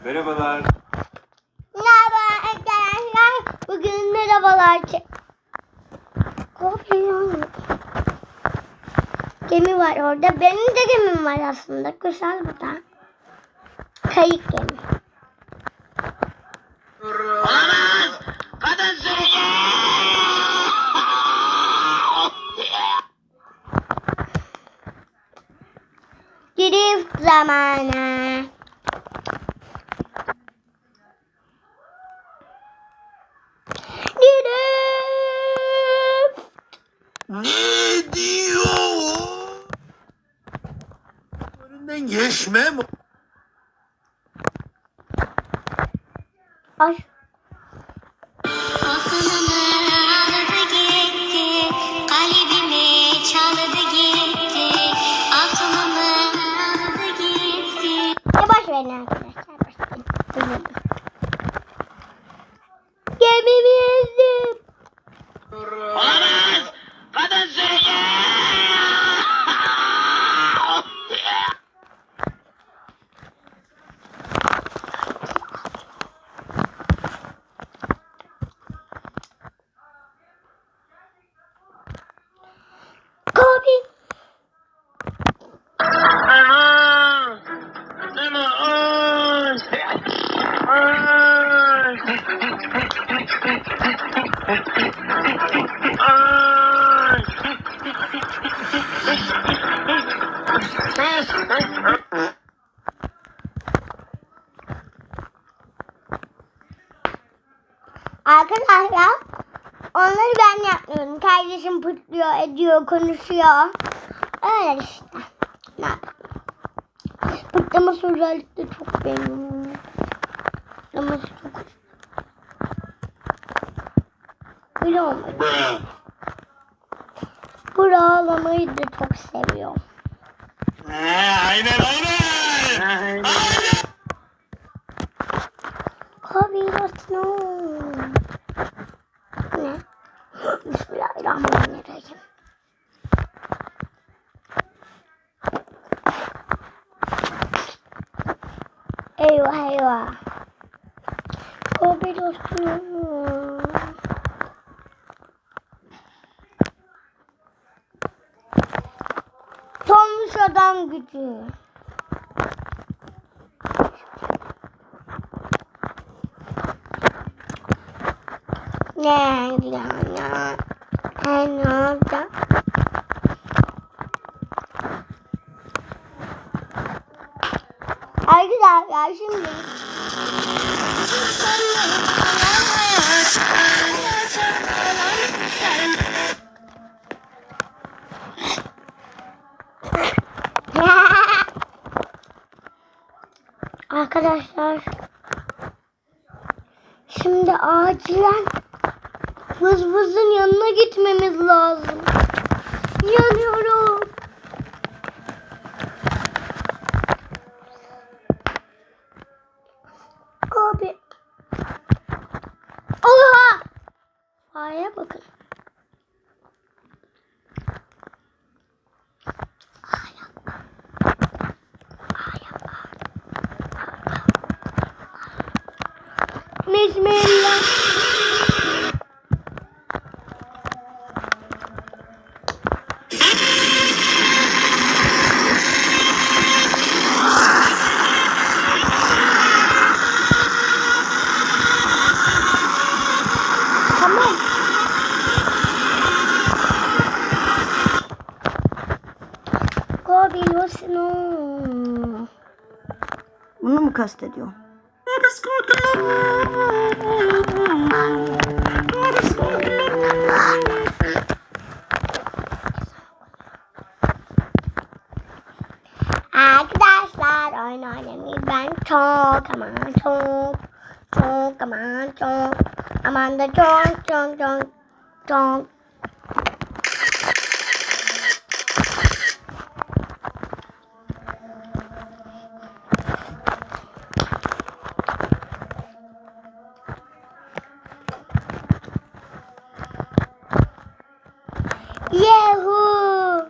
Merhabalar. Merhaba arkadaşlar. Bugün merhabalar. Gemi var orada. Benim de gemim var aslında. Güzel bu da. Kayık gemi. Olamaz! Kadın sürücü! Drift zamanı. Drift. Ne diyor? Önünden geçmem. Ay. Aklımı aldı gitti, kalbimi çaldı gitti. Aklımı aldı gitti. Yavaş verin arkadaşlar. Başlayalım. Gemimi ezdim. Olamaz! Kadın sürücü! Kobi. Arkadaşlar onları ben yapmıyorum. Kardeşim pırtlıyor, ediyor, konuşuyor. Öyle işte. Ne yapayım? Pırtlaması özellikle çok beğeniyorum. Pırtlaması çok hoş. Öyle olmadı. Bu ağlamayı da çok seviyorum. Aynen aynen! Kabilasyon. Ne? Bismillahirrahmanirrahim. Eyvah eyvah. Kabilasyon. Tommuş adam gücü. Ne ya? Ne oldu? Arkadaşlar şimdi arkadaşlar şimdi acilen Vız Vız'ın yanına gitmemiz lazım. Yanıyorum. Abi. Oha! Aya bakın. Bismillah. Tamam. Kabilasyon. Bunu mu kastediyor? Arkadaşlar oyun oynamayı ben çok aman da çok Yahoo!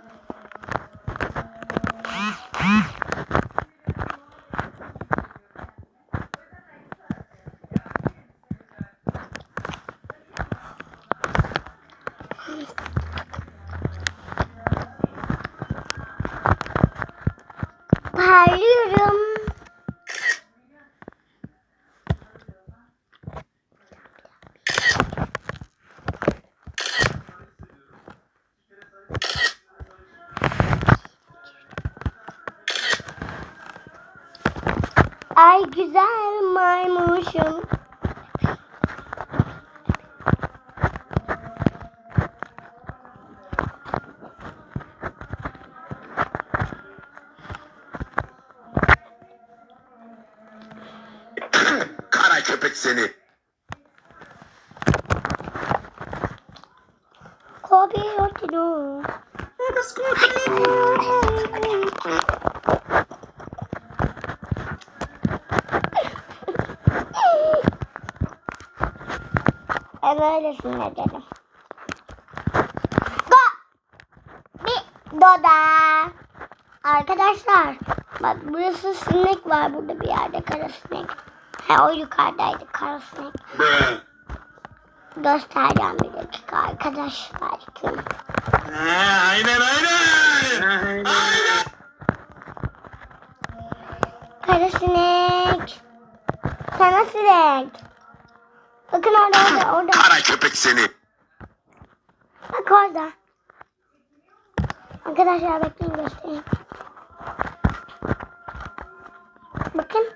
Ay güzel maymuşum. Kara köpek seni. Kopiotino. Böylesine edelim. Go! Bir doda. Arkadaşlar bak burası sinek var burada bir yerde kara sinek. O yukarıdaydı kara sinek. Göstereceğim bir dakika arkadaşlar. Aynen. Kara sinek. Sana sinek. Bakın orada. Kara köpek seni. Bak orada. Arkadaşlar bekleyin göstereyim. Bakın.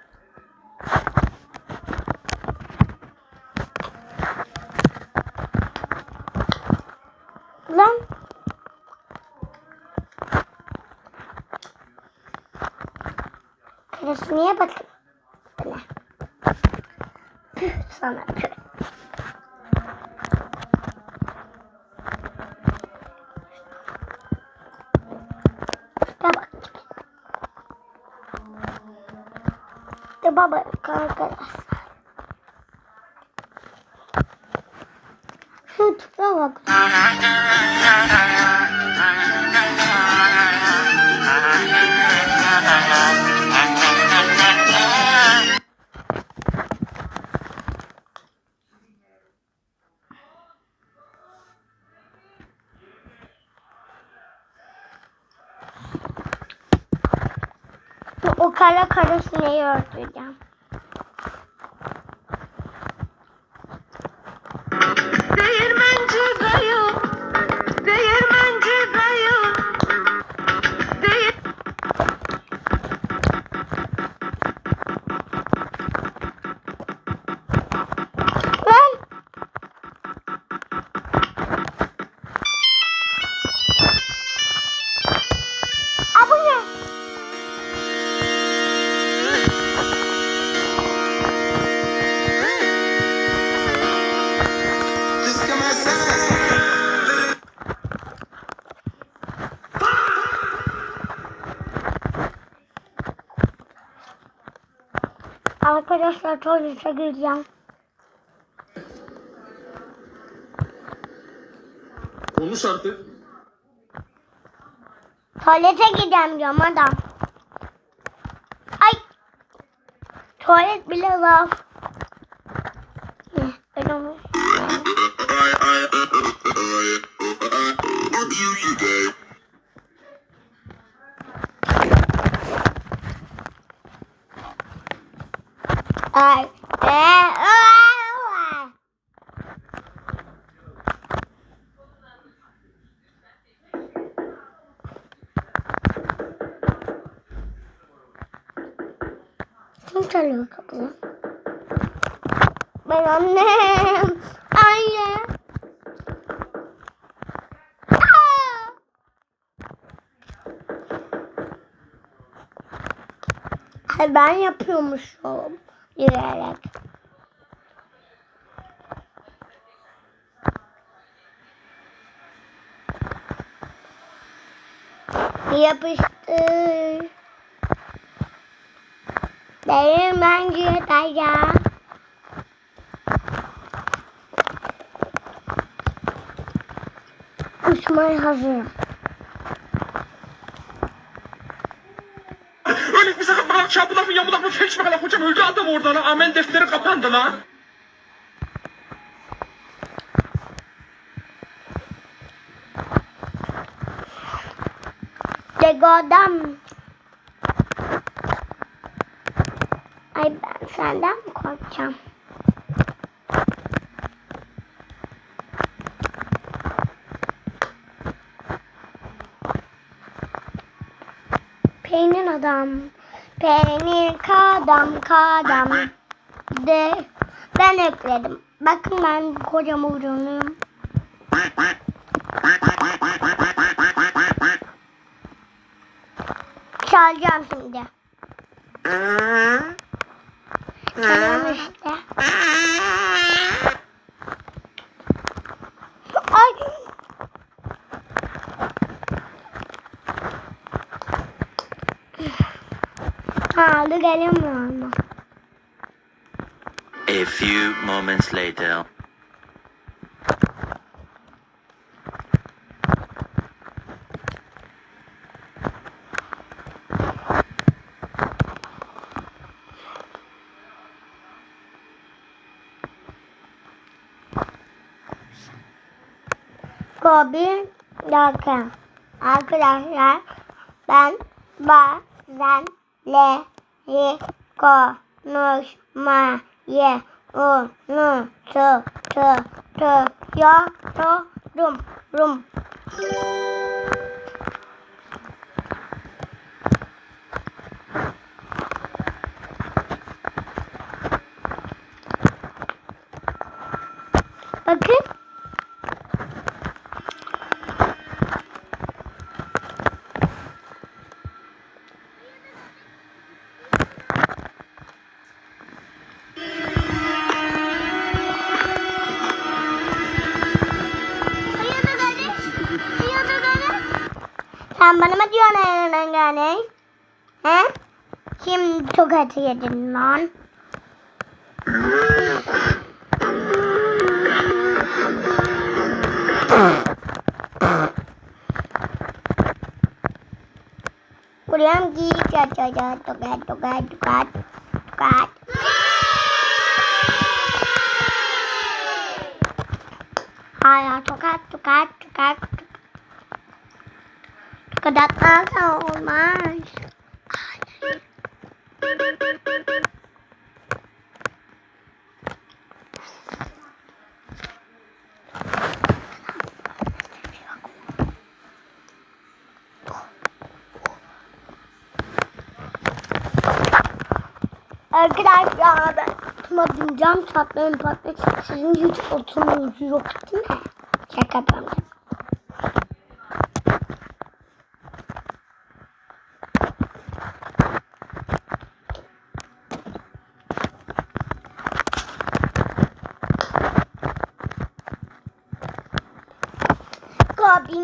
Lan. Karası niye bakın? Böyle. Püh sana püh. Baba. De baba arkadaşlar. Şu tipe bak. O kara sineği öldüreceğim. Değirmenci dayı, değirmenci dayı, Lan! Aa, bu ne? Arkadaşlar tuvalete gireceğim. Konuş artık. Tuvalete gideceğim diyorum adam. Ay. Tuvalet bile laf. Ne? Öyle mi? Ay. Kim çalıyor kapıyı? Ben annem. Anne. Ay ben yapıyormuşum. Yürüyerek. Yapıştır. Değirmenciye dayan. Uçmaya hazırım. Öyle bir sakın bırak şapılafı yamulafı feşme kadar hocam öldü adam oradan ha. Amel defteri kapandı lan. Lego'dan. Ay ben senden mi korkacağım? Peynir adam. Peynir kadam de ben ekledim. Bakın ben kocaman ürünüm. Çalacağım şimdi. Çalalım işte. Ay. Aldı gelemiyor ama. A few moments later. Bir dakika. Arkadaşlar ben bazen konuşmayı unutuyorum. Bakın. Sen bana mı diyorsun ayağından yani? He? Şimdi tokat yedin lan. Buraya mı giyeceğiz? Tokat. Hala tokat. Tokatlarsa olmaz. Arkadaşlar ben bineceğim tatlarım patlayacak. Sizin hiç oturmanız yok değil mi? Şaka yapıyorum.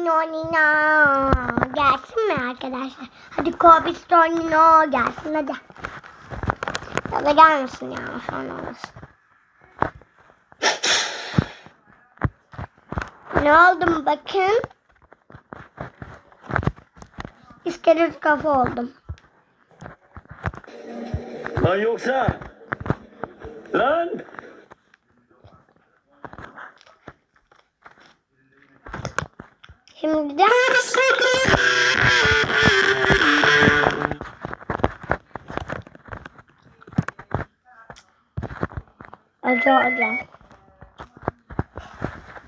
Nonino gelsin mi arkadaşlar? Hadi Nonino gelsin hadi. Ya da gelmesin ya sonra olmasın. Ne oldu bakın? İskelet kafa oldum. Lan yoksa. Lan. Şimdi de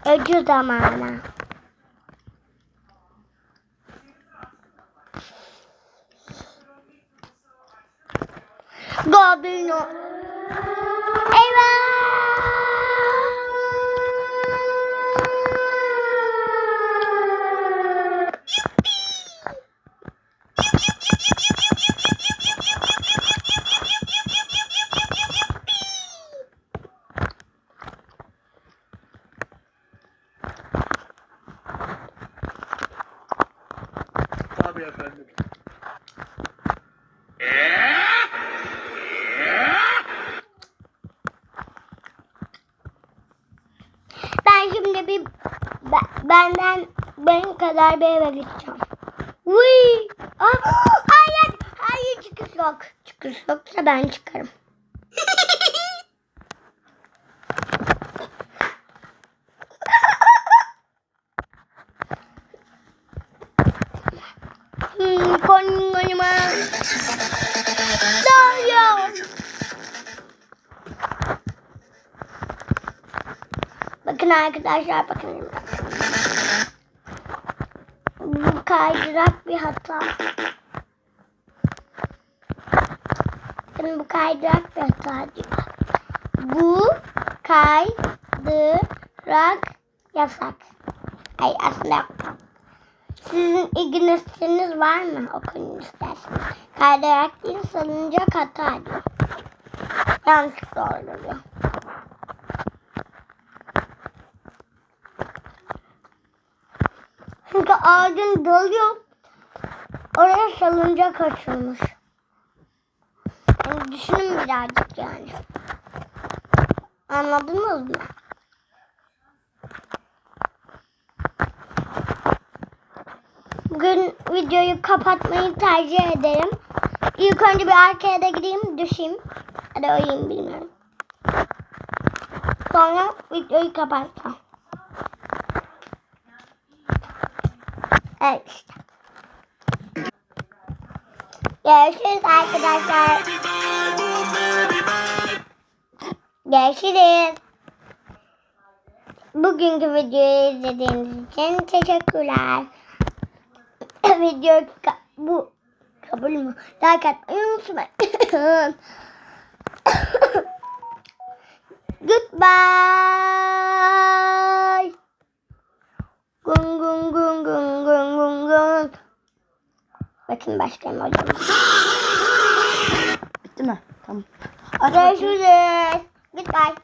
acı zamanı. Goblin. Eyvah! Tabii efendim. Ben şimdi benden benim kadar bir eve gideceğim. Uy! Hayır çıkış yok. Çıkış yoksa ben çıkarım. Konuma. Bakın arkadaşlar bakın. Bu kaydırak bir hata. bakın bu kaydırak da hata diyor. Bu kaydırak yasak. Ay aslında yok. Sizin ilginiziniz var mı? Okuyun isterseniz. Kaydırak değil salıncak hata diyor. Yanlışlıkla oluyor. Çünkü ağacın dalı yok. Oraya salıncak açılmış. Yani düşünün birazcık yani. Anladınız mı? Bugün videoyu kapatmayı tercih ederim. İlk önce bir arkaya da gideyim, düşeyim. Ya da uyuyayım bilmiyorum. Sonra videoyu kapatacağım. Evet işte. Görüşürüz arkadaşlar. Görüşürüz. Bugünkü videoyu izlediğiniz için teşekkürler. Video bu kabul mü? Like atmayı unutmayın. Goodbye. Gung gung gung gung gung gung gung. Bakın başlayalım hocam. Bitti mi? Tamam. Görüşürüz. Goodbye.